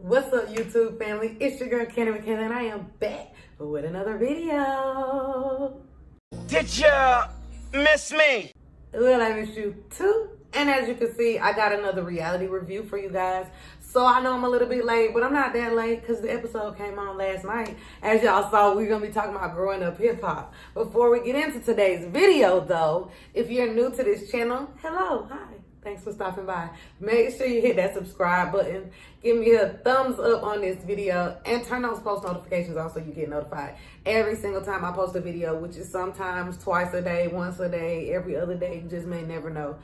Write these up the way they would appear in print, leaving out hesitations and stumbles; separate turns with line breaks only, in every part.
What's up, YouTube family? It's your girl KandidwithKayla, and I am back with another video.
Did you miss me?
Well, I missed you too. And as you can see, I got another reality review for you guys. So I know I'm a little bit late, but I'm not that late because the episode came on last night. As y'all saw, we're going to be talking about growing up hip hop. Before we get into today's video though, if you're new to this channel, hello, hi. Thanks for stopping by. Make sure you hit that subscribe button. Give me a thumbs up on this video and turn those post notifications on so you get notified every single time I post a video, which is sometimes twice a day, once a day, every other day. You just may never know.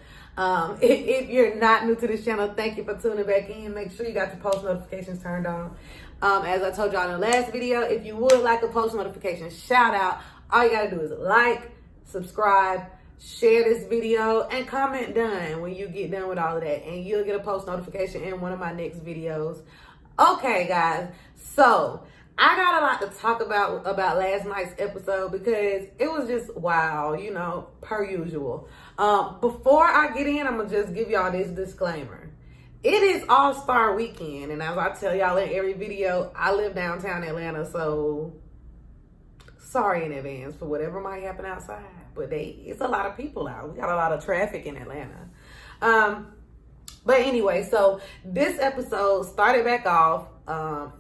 If you're not new to this channel, thank you for tuning back in. Make sure you got your post notifications turned on. As I told y'all in the last video, if you would like a post notification shout out, all you gotta do is like, subscribe, share this video, and comment done when you get done with all of that, and you'll get a post notification in one of my next videos. Okay, guys, so I got a lot to talk about last night's episode because it was just wow, you know, per usual. Before I get in, I'm gonna just give y'all this disclaimer. It is All-Star Weekend, and as I tell y'all in every video, I live downtown Atlanta, so sorry in advance for whatever might happen outside. But it's a lot of people out. We got a lot of traffic in Atlanta. But anyway, so this episode started back off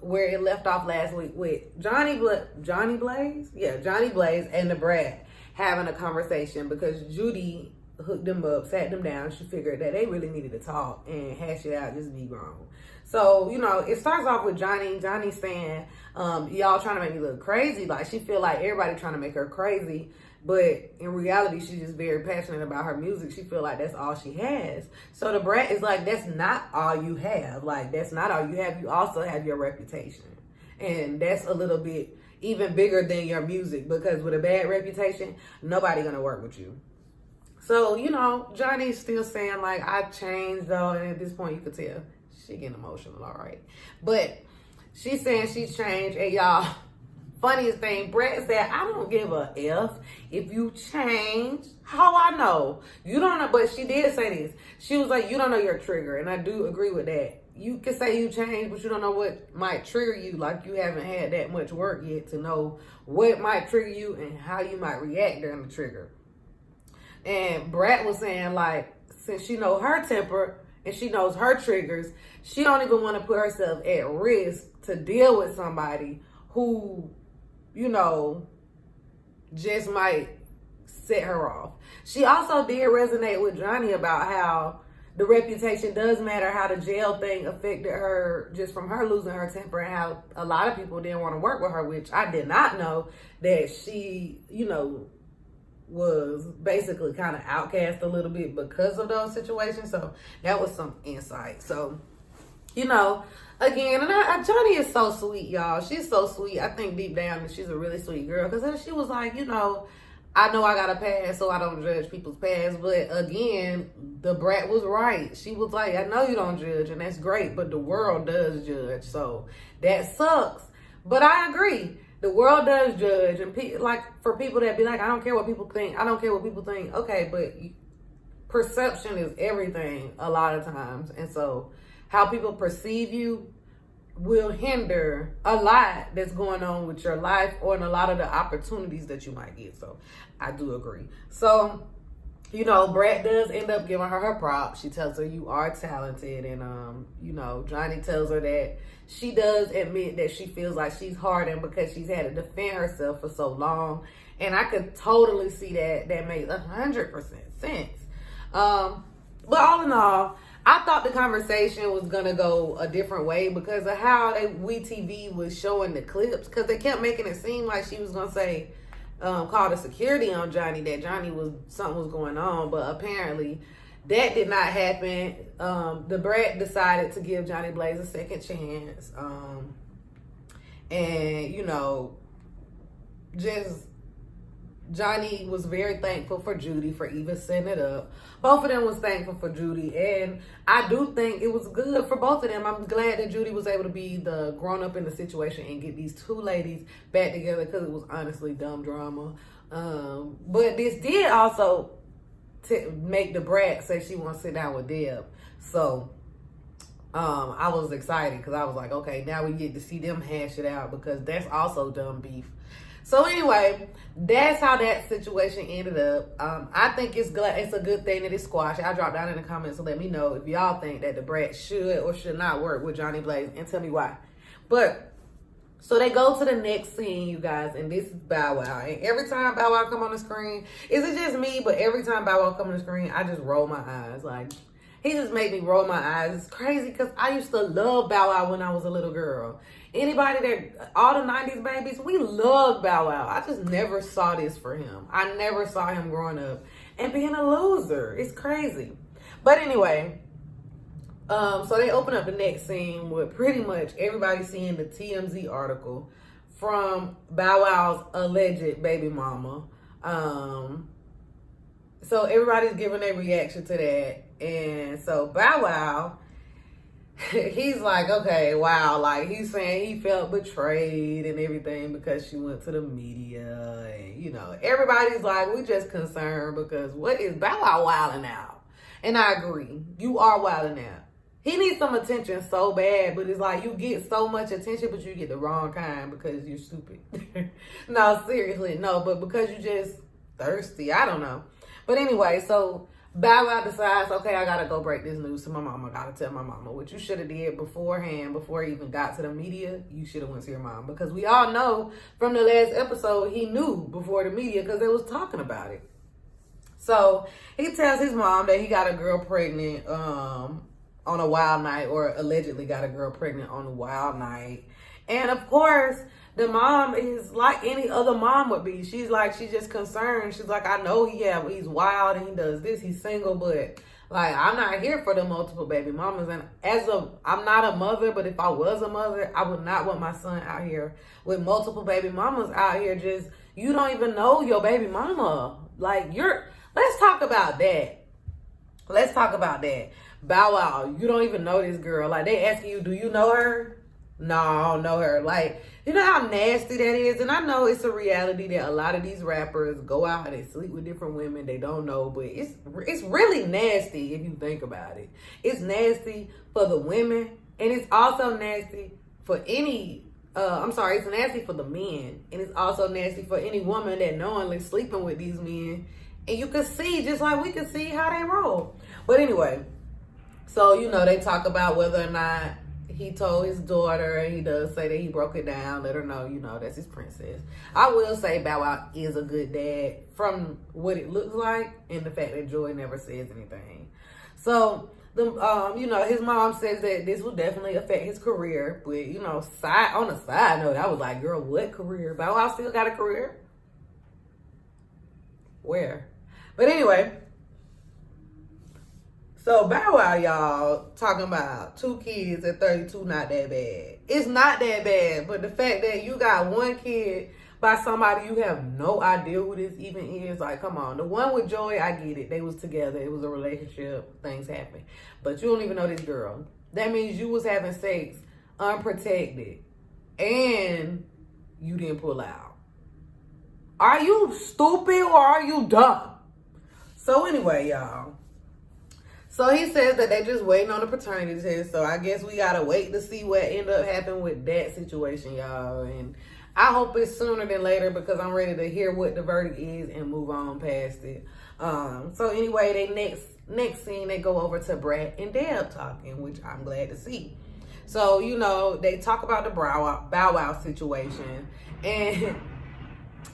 where it left off last week with Johnny Blaze and the Brat having a conversation because Judy hooked them up, sat them down. She figured that they really needed to talk and hash it out, just be grown. So, you know, it starts off with Johnny saying, y'all trying to make me look crazy. Like, she feel like everybody trying to make her crazy. But in reality, she's just very passionate about her music. She feel like that's all she has. So the Brat is like, that's not all you have. Like, that's not all you have. You also have your reputation. And that's a little bit even bigger than your music. Because with a bad reputation, nobody gonna work with you. So, you know, Johnny's still saying, like, I changed, though. And at this point, you could tell she getting emotional, all right. But she's saying she's changed. And y'all, funniest thing, Brat said, I don't give a F if you change. How I know? You don't know. But she did say this. She was like, you don't know your trigger. And I do agree with that. You can say you changed, but you don't know what might trigger you. Like, you haven't had that much work yet to know what might trigger you and how you might react during the trigger. And Brat was saying, like, since she knows her temper and she knows her triggers, she don't even want to put herself at risk to deal with somebody who, you know, just might set her off. She also did resonate with Johnny about how the reputation does matter, how the jail thing affected her just from her losing her temper, and how a lot of people didn't want to work with her, which I did not know that she, you know, was basically kind of outcast a little bit because of those situations. So that was some insight. So, you know, again, and Johnny is so sweet, y'all. She's so sweet. I think deep down she's a really sweet girl because she was like, you know I got a past, so I don't judge people's past. But again, the Brat was right. She was like, I know you don't judge, and that's great, but the world does judge. So that sucks. But I agree. The world does judge, and like for people that be like, I don't care what people think. I don't care what people think. Okay, but perception is everything a lot of times. And so how people perceive you will hinder a lot that's going on with your life or in a lot of the opportunities that you might get. So I do agree. So, you know, Brat does end up giving her props. She tells her you are talented. And, you know, Johnny tells her that she does admit that she feels like she's hardened because she's had to defend herself for so long. And I could totally see that. That makes 100% sense. But all in all, I thought the conversation was going to go a different way because of how WeTV was showing the clips. Because they kept making it seem like she was going to say, call the security on Johnny, that something was going on. But apparently that did not happen. The Brat decided to give Johnny Blaze a second chance. And, you know, just Johnny was very thankful for Judy for even setting it up. Both of them was thankful for Judy. And I do think it was good for both of them. I'm glad that Judy was able to be the grown up in the situation and get these two ladies back together because it was honestly dumb drama. But this did also make the Brat say she wants to sit down with Deb. So I was excited because I was like, okay, now we get to see them hash it out because that's also dumb beef. So anyway, that's how that situation ended up. I think it's a good thing that it's squashed. I'll drop down in the comments to let me know if y'all think that the brat should or should not work with Johnny Blaze, and tell me why. But so they go to the next scene, you guys, and this is Bow Wow. And every time Bow Wow come on the screen, is it just me? But every time Bow Wow come on the screen, I just roll my eyes. Like, he just made me roll my eyes. It's crazy because I used to love Bow Wow when I was a little girl. Anybody that, all the 90s babies, we loved Bow Wow. I just never saw this for him. I never saw him growing up and being a loser. It's crazy. But anyway, so they open up the next scene with pretty much everybody seeing the TMZ article from Bow Wow's alleged baby mama. So everybody's giving their reaction to that. And so Bow Wow, he's like, okay, wow. Like, he's saying he felt betrayed and everything because she went to the media. And, you know, everybody's like, we just concerned because what is Bow Wow wilding out? And I agree. You are wilding out. He needs some attention so bad, but it's like you get so much attention, but you get the wrong kind because you're stupid. No, seriously, no, but because you just thirsty. I don't know. But anyway, so Bow Wow decides, okay, I gotta go break this news to my mama. I gotta tell my mama, which you should have did beforehand, before he even got to the media. You should have went to your mom, because we all know from the last episode he knew before the media because they was talking about it. So he tells his mom that he got a girl pregnant on a wild night, or allegedly got a girl pregnant on a wild night. And of course, the mom is like any other mom would be. She's like, she's just concerned. She's like, I know he's wild and he does this, he's single, but like, I'm not here for the multiple baby mamas. And I'm not a mother, but if I was a mother, I would not want my son out here with multiple baby mamas out here. Just, you don't even know your baby mama. Like, let's talk about that. Let's talk about that. Bow Wow, you don't even know this girl. Like, they asking you, do you know her? No, I don't know her. Like, you know how nasty that is? And I know it's a reality that a lot of these rappers go out and they sleep with different women they don't know, but it's really nasty if you think about it. It's nasty for the women, and it's also nasty for it's nasty for the men, and it's also nasty for any woman that knowingly sleeping with these men. And you can see, just like we can see, how they roll. But anyway, so, you know, they talk about whether or not he told his daughter, and he does say that he broke it down, let her know, you know, that's his princess. I will say Bow Wow is a good dad from what it looks like, and the fact that Joy never says anything. So, you know, his mom says that this will definitely affect his career. But, you know, on a side note, I was like, girl, what career? Bow Wow still got a career? Where? But anyway, so Bow Wow, y'all, talking about 2 kids at 32, not that bad. It's not that bad, but the fact that you got 1 kid by somebody you have no idea who this even is, like, come on. The one with Joy, I get it. They was together. It was a relationship. Things happen. But you don't even know this girl. That means you was having sex unprotected, and you didn't pull out. Are you stupid or are you dumb? So anyway, y'all. So he says that they just waiting on the paternity test. So I guess we gotta wait to see what end up happening with that situation, y'all. And I hope it's sooner than later, because I'm ready to hear what the verdict is and move on past it. So anyway, they next scene, they go over to Brat and Deb talking, which I'm glad to see. So, you know, they talk about the Bow Wow situation, and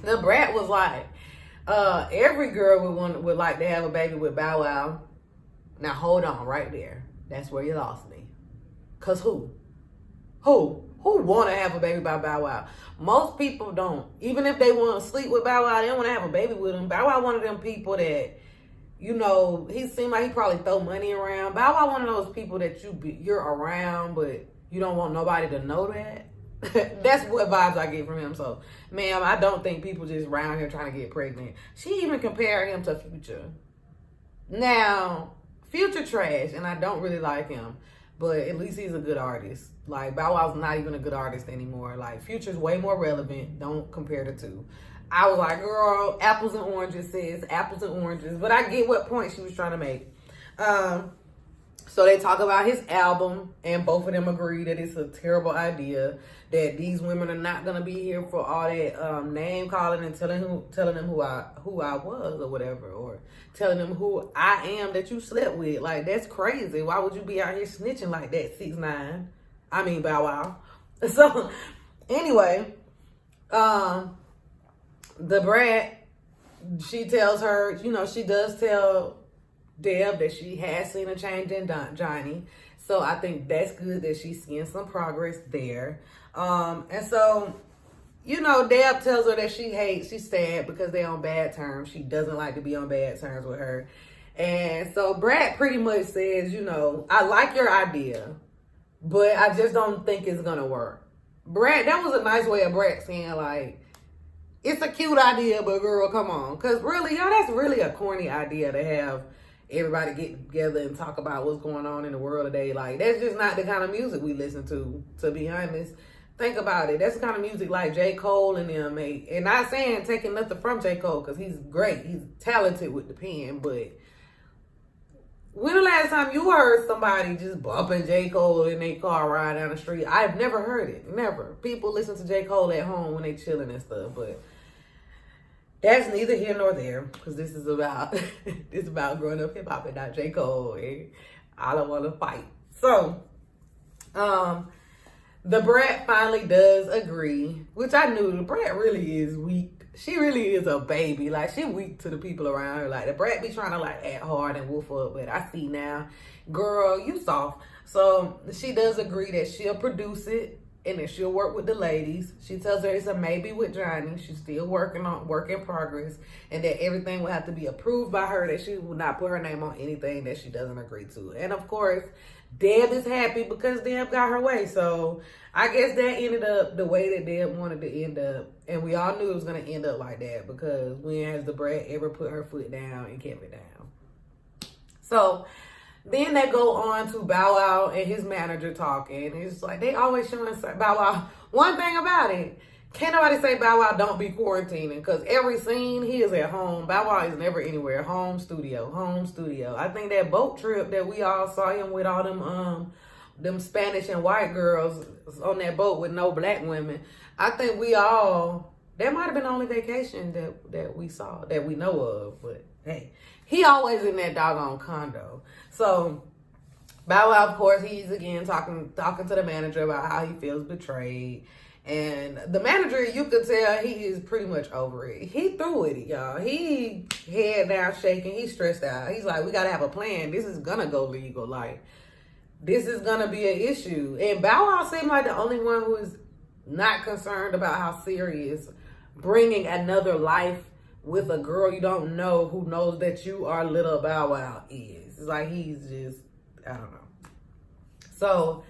the Brat was like, every girl would like to have a baby with Bow Wow. Now, hold on right there. That's where you lost me. Because who want to have a baby by Bow Wow? Most people don't. Even if they want to sleep with Bow Wow, they don't want to have a baby with him. Bow Wow one of them people that, you know, he seemed like he probably throw money around. Bow Wow one of those people that you're around, but you don't want nobody to know that. That's what vibes I get from him. So, ma'am, I don't think people just around here trying to get pregnant. She even compared him to Future. Now, Future trash, and I don't really like him, but at least he's a good artist. Like, Bow Wow's not even a good artist anymore. Like, Future's way more relevant. Don't compare the two. I was like, girl, apples and oranges, sis. Apples and oranges. But I get what point she was trying to make. So So they talk about his album, and both of them agree that it's a terrible idea, that these women are not gonna be here for all that name calling and telling them who I was or whatever, or telling them who I am that you slept with. Like, that's crazy. Why would you be out here snitching like that, 6ix9ine? I mean, Bow Wow. So anyway, the brat, she tells her, you know, she does tell Deb that she has seen a change in Johnny. So I think that's good that she's seeing some progress there. And so, you know, Deb tells her that she's sad because they're on bad terms. She doesn't like to be on bad terms with her. And so Brad pretty much says, you know, I like your idea, but I just don't think it's going to work. Brad, that was a nice way of Brad saying, like, it's a cute idea, but girl, come on. Because really, y'all, that's really a corny idea to have everybody get together and talk about what's going on in the world today. Like, that's just not the kind of music we listen to be honest. Think about it. That's the kind of music like J. Cole and them make. And not saying taking nothing from J. Cole, because he's great. He's talented with the pen. But when the last time you heard somebody just bumping J. Cole in their car ride down the street? I've never heard it. Never. People listen to J. Cole at home when they chilling and stuff. But that's neither here nor there, because this is about growing up hip hop and not J. Cole. And I don't want to fight. So, the brat finally does agree, which I knew. The brat really is weak. She really is a baby. Like, she weak to the people around her. Like, the brat be trying to, like, act hard and woof up, but I see now, girl, you soft. So she does agree that she'll produce it and that she'll work with the ladies. She tells her it's a maybe with Johnny. She's still work in progress, and that everything will have to be approved by her, that she will not put her name on anything that she doesn't agree to. And of course, Deb is happy because Deb got her way. So I guess that ended up the way that Deb wanted to end up. And we all knew it was going to end up like that, because when has the brat ever put her foot down and kept it down? So then they go on to Bow Wow and his manager talking. It's like they always showing Bow Wow. One thing about it, can't nobody say Bow Wow don't be quarantining, because every scene he is at home. Bow Wow is never anywhere. Home studio, home studio. I think that boat trip that we all saw him with all them Spanish and white girls on that boat with no black women. I think that might have been the only vacation that we saw, that we know of. But hey, he always in that doggone condo. So Bow Wow, of course, he's again talking to the manager about how he feels betrayed. And the manager, you could tell he is pretty much over it. He through with it, y'all. He head down shaking. He's stressed out. He's like, we got to have a plan. This is going to go legal. Like, this is going to be an issue. And Bow Wow seemed like the only one who is not concerned about how serious bringing another life with a girl you don't know who knows that you are little Bow Wow is. It's like he's just, I don't know. So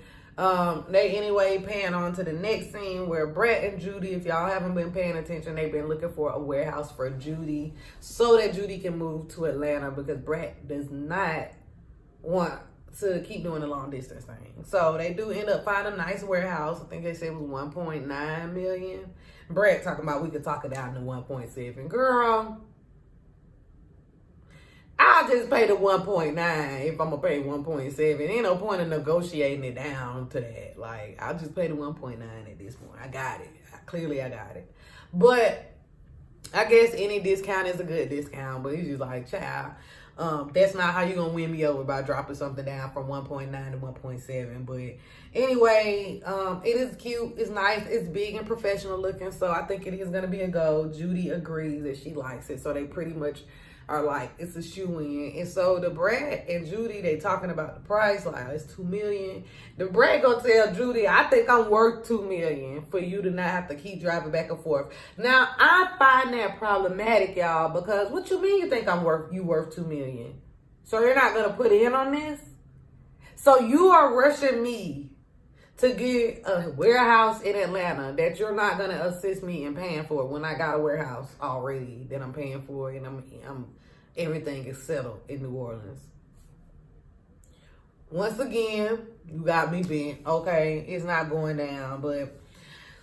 they anyway pan on to the next scene where Brett and Judy, if y'all haven't been paying attention, they've been looking for a warehouse for Judy so that Judy can move to Atlanta, because Brett does not want to keep doing the long distance thing. So they do end up finding a nice warehouse. I think they said it was 1.9 million. Brett talking about we could talk it down to 1.7. Girl, I'll just pay the 1.9 if I'm gonna pay 1.7. Ain't no point in negotiating it down to that. Like, I'll just pay the 1.9 at this point. I got it. Clearly I got it. But I guess any discount is a good discount. But it's just like, child, that's not how you gonna win me over by dropping something down from 1.9 to 1.7. But anyway, it is cute, it's nice, it's big and professional looking, so I think it is gonna be a go. Judy agrees that she likes it, so they pretty much are like, it's a shoe-in. And so the Brad and Judy, they talking about the price, like, it's $2 million. The Brad gonna tell Judy, I think I'm worth $2 million for you to not have to keep driving back and forth. Now, I find that problematic, y'all, because what you mean you think worth $2 million? So you're not gonna put in on this? So you are rushing me to get a warehouse in Atlanta that you're not gonna assist me in paying for when I got a warehouse already that I'm paying for, and I'm everything is settled in New Orleans. Once again, you got me bent. Okay, it's not going down, but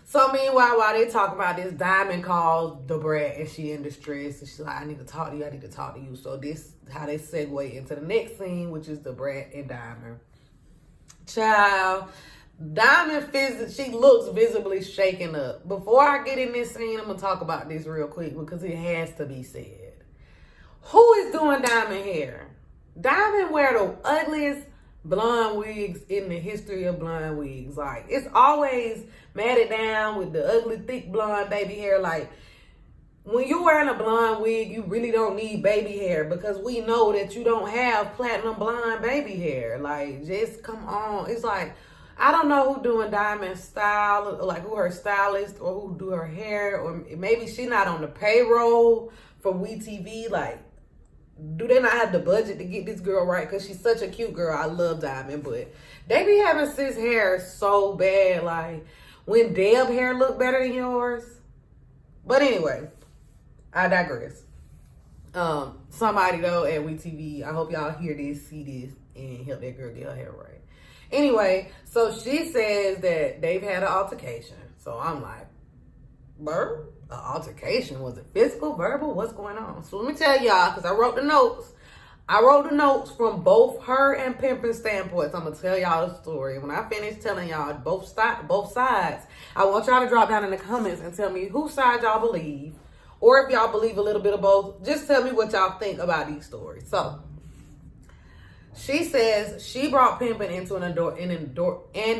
So meanwhile, while they talk about this, Diamond calls the brat and she in distress. And she's like, I need to talk to you. I need to talk to you. So this is how they segue into the next scene, which is the brat and Diamond. Child, Diamond, she looks visibly shaken up. Before I get in this scene, I'm going to talk about this real quick because it has to be said. Who is doing Diamond hair? Diamond wear the ugliest blonde wigs in the history of blonde wigs. Like, it's always matted down with the ugly, thick blonde baby hair. Like, when you're wearing a blonde wig, you really don't need baby hair because we know that you don't have platinum blonde baby hair. Like, just come on. It's like, I don't know who doing Diamond's style, like who her stylist or who do her hair, or maybe she not on the payroll for WeTV. Like, do they not have the budget to get this girl right? Because she's such a cute girl. I love Diamond, but they be having sis hair so bad. Like, when Deb hair look better than yours. But anyway, I digress. Somebody though at WeTV, I hope y'all hear this, see this, and help that girl get her hair right. Anyway, so she says that they've had an altercation. So I'm like, an altercation? Was it physical, verbal? What's going on? So let me tell y'all, because I wrote the notes. I wrote the notes from both her and Pimpin's standpoints. I'm going to tell y'all the story. When I finish telling y'all both sides, I want y'all to drop down in the comments and tell me whose side y'all believe. Or if y'all believe a little bit of both, just tell me what y'all think about these stories. So, she says she brought Pimpin into an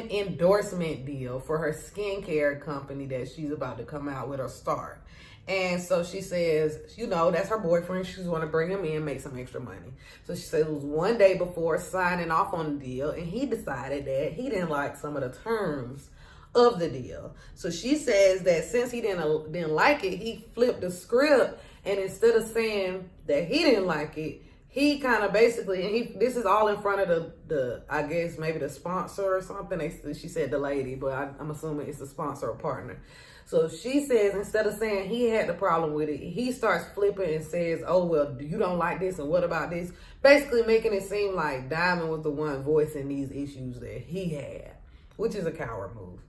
endorsement deal for her skincare company that she's about to come out with or start. And so she says, you know, that's her boyfriend. She's want to bring him in, make some extra money. So she said it was one day before signing off on the deal, and he decided that he didn't like some of the terms of the deal. So she says that since he didn't like it, he flipped the script, and instead of saying that he didn't like it, he kind of basically, and this is all in front of the I guess maybe the sponsor or something. She said the lady, but I'm assuming it's the sponsor or partner. So she says instead of saying he had the problem with it, he starts flipping and says, oh, well, you don't like this and what about this? Basically making it seem like Diamond was the one voicing these issues that he had, which is a coward move.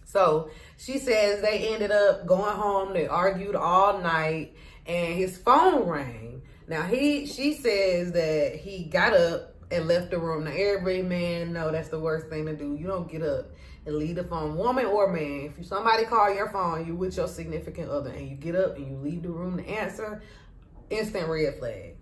So she says they ended up going home. They argued all night and his phone rang. Now, she says that he got up and left the room. Now, every man know that's the worst thing to do. You don't get up and leave the phone, woman or man. If somebody call your phone, you with your significant other, and you get up and you leave the room to answer, instant red flag.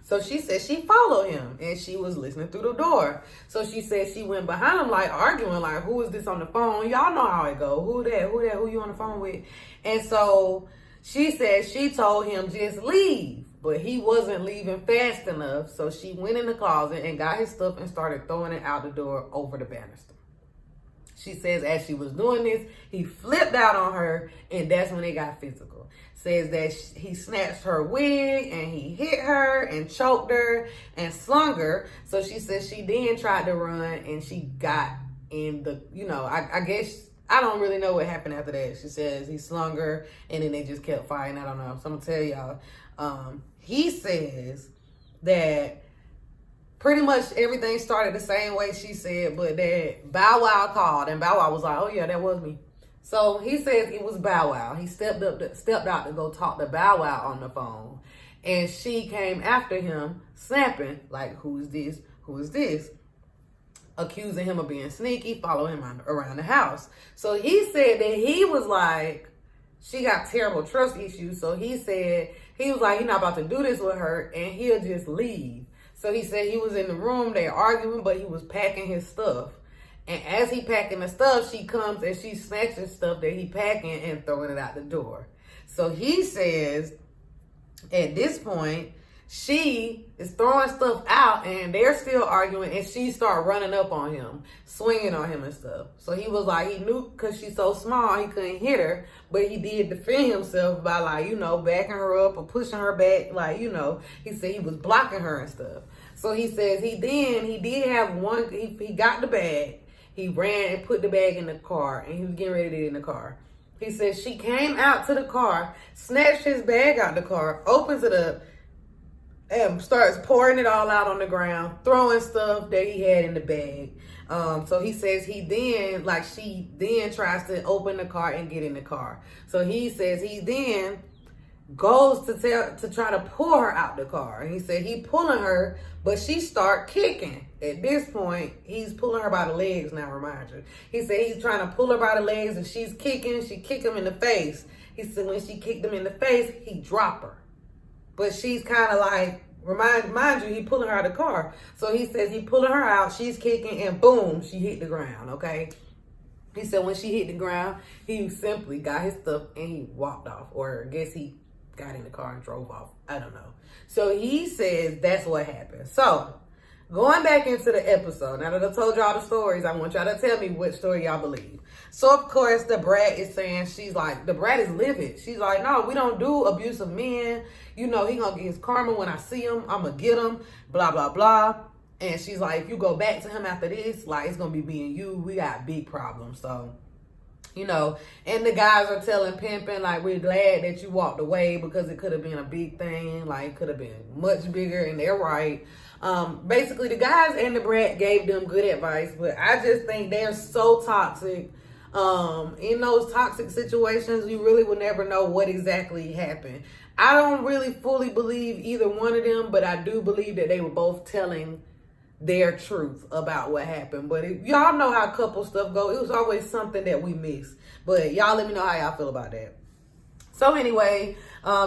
So she said she followed him, and she was listening through the door. So she said she went behind him, like, arguing, like, who is this on the phone? Y'all know how it go. Who that? Who you on the phone with? And so she said she told him just leave. But he wasn't leaving fast enough, so she went in the closet and got his stuff and started throwing it out the door over the banister. She says as she was doing this, he flipped out on her, and that's when it got physical. Says that he snatched her wig, and he hit her and choked her and slung her. So she says she then tried to run, and she got in the, I guess, I don't really know what happened after that. She says he slung her, and then they just kept fighting. I don't know. So I'm going to tell y'all. He says that pretty much everything started the same way she said, but that Bow Wow called, and Bow Wow was like, oh yeah, that was me. So he says it was Bow Wow. He stepped out to go talk to Bow Wow on the phone, and she came after him, snapping, like, who is this? Who is this? Accusing him of being sneaky, following him around the house. So he said that he was like, she got terrible trust issues, so he said, he was like, he's not about to do this with her, and he'll just leave. So he said he was in the room, they arguing, but he was packing his stuff. And as he packing the stuff, she comes and she snatches stuff that he packing and throwing it out the door. So he says, at this point, she is throwing stuff out and they're still arguing, and she started running up on him, swinging on him and stuff. So he was like, he knew because she's so small, he couldn't hit her, but he did defend himself by, like, backing her up or pushing her back. Like, he said he was blocking her and stuff. So he says he did have one, he got the bag. He ran and put the bag in the car, and he was getting ready to get in the car. He says she came out to the car, snatched his bag out the car, opens it up, and starts pouring it all out on the ground, throwing stuff that he had in the bag. So he says he then, like, she then tries to open the car and get in the car. So he says he then goes to try to pull her out the car. And he said he pulling her, but she start kicking. At this point, he's pulling her by the legs now, remind you. He said he's trying to pull her by the legs and she's kicking. She kicked him in the face. He said when she kicked him in the face, he dropped her. But she's kind of like, mind you, he pulling her out of the car. So he says he pulling her out, she's kicking, and boom, she hit the ground, okay? He said when she hit the ground, he simply got his stuff and he walked off. Or I guess he got in the car and drove off. I don't know. So he says that's what happened. So going back into the episode, now that I told y'all the stories, I want y'all to tell me what story y'all believe. So of course the brat is saying, the brat is livid. She's like, no, we don't do abusive men. You know, he gonna get his karma when I see him. I'm gonna get him, blah, blah, blah. And she's like, if you go back to him after this, like, it's gonna be me and you. We got big problems. So, you know, and the guys are telling Pimpin, like, we're glad that you walked away because it could have been a big thing. Like, it could have been much bigger, and they're right. Basically, the guys and the brat gave them good advice, but I just think they're so toxic. In those toxic situations, you really will never know what exactly happened. I don't really fully believe either one of them, but I do believe that they were both telling their truth about what happened. But y'all know how couple stuff go. It was always something that we miss. But y'all let me know how y'all feel about that. So anyway,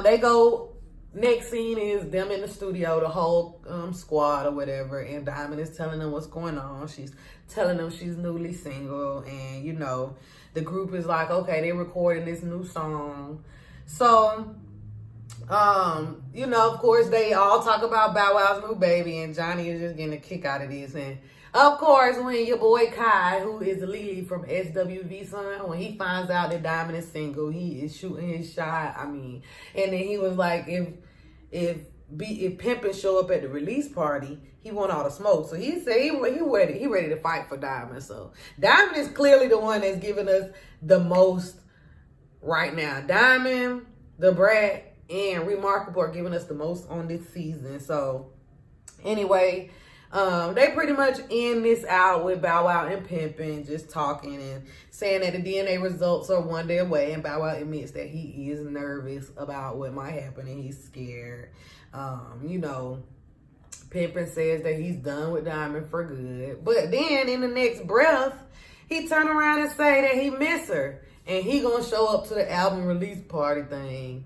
they go. Next scene is them in the studio, the whole squad or whatever, and Diamond is telling them what's going on. She's telling them she's newly single, and, you know, the group is like, okay, they're recording this new song. So, you know, of course, they all talk about Bow Wow's new baby, and Johnny is just getting a kick out of this. And, of course, when your boy Kai, who is the lead from SWV Son, when he finds out that Diamond is single, he is shooting his shot. I mean, and then he was like, if Pimpin show up at the release party, he want all the smoke. So he said he ready to fight for Diamond. So Diamond is clearly the one that's giving us the most right now. Diamond, the brat, and Remarkable are giving us the most on this season. So anyway, they pretty much end this out with Bow Wow and Pimpin just talking and saying that the DNA results are one day away, and Bow Wow admits that he is nervous about what might happen and he's scared. You know, Pimpin says that he's done with Diamond for good, but then in the next breath, he turn around and say that he miss her and he gonna show up to the album release party thing.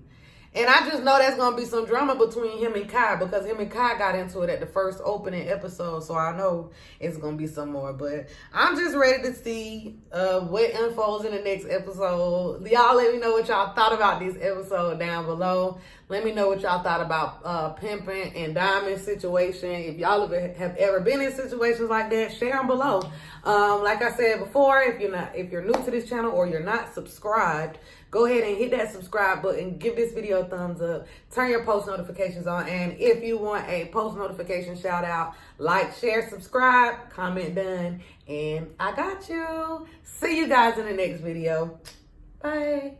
And I just know there's going to be some drama between him and Kai, because him and Kai got into it at the first opening episode. So I know it's going to be some more. But I'm just ready to see what unfolds in the next episode. Y'all let me know what y'all thought about this episode down below. Let me know what y'all thought about Pimpin and Diamond situation. If y'all have ever been in situations like that, share them below. Like I said before, if you're new to this channel or you're not subscribed, go ahead and hit that subscribe button. Give this video a thumbs up. Turn your post notifications on. And if you want a post notification shout out, like, share, subscribe, comment done. And I got you. See you guys in the next video. Bye.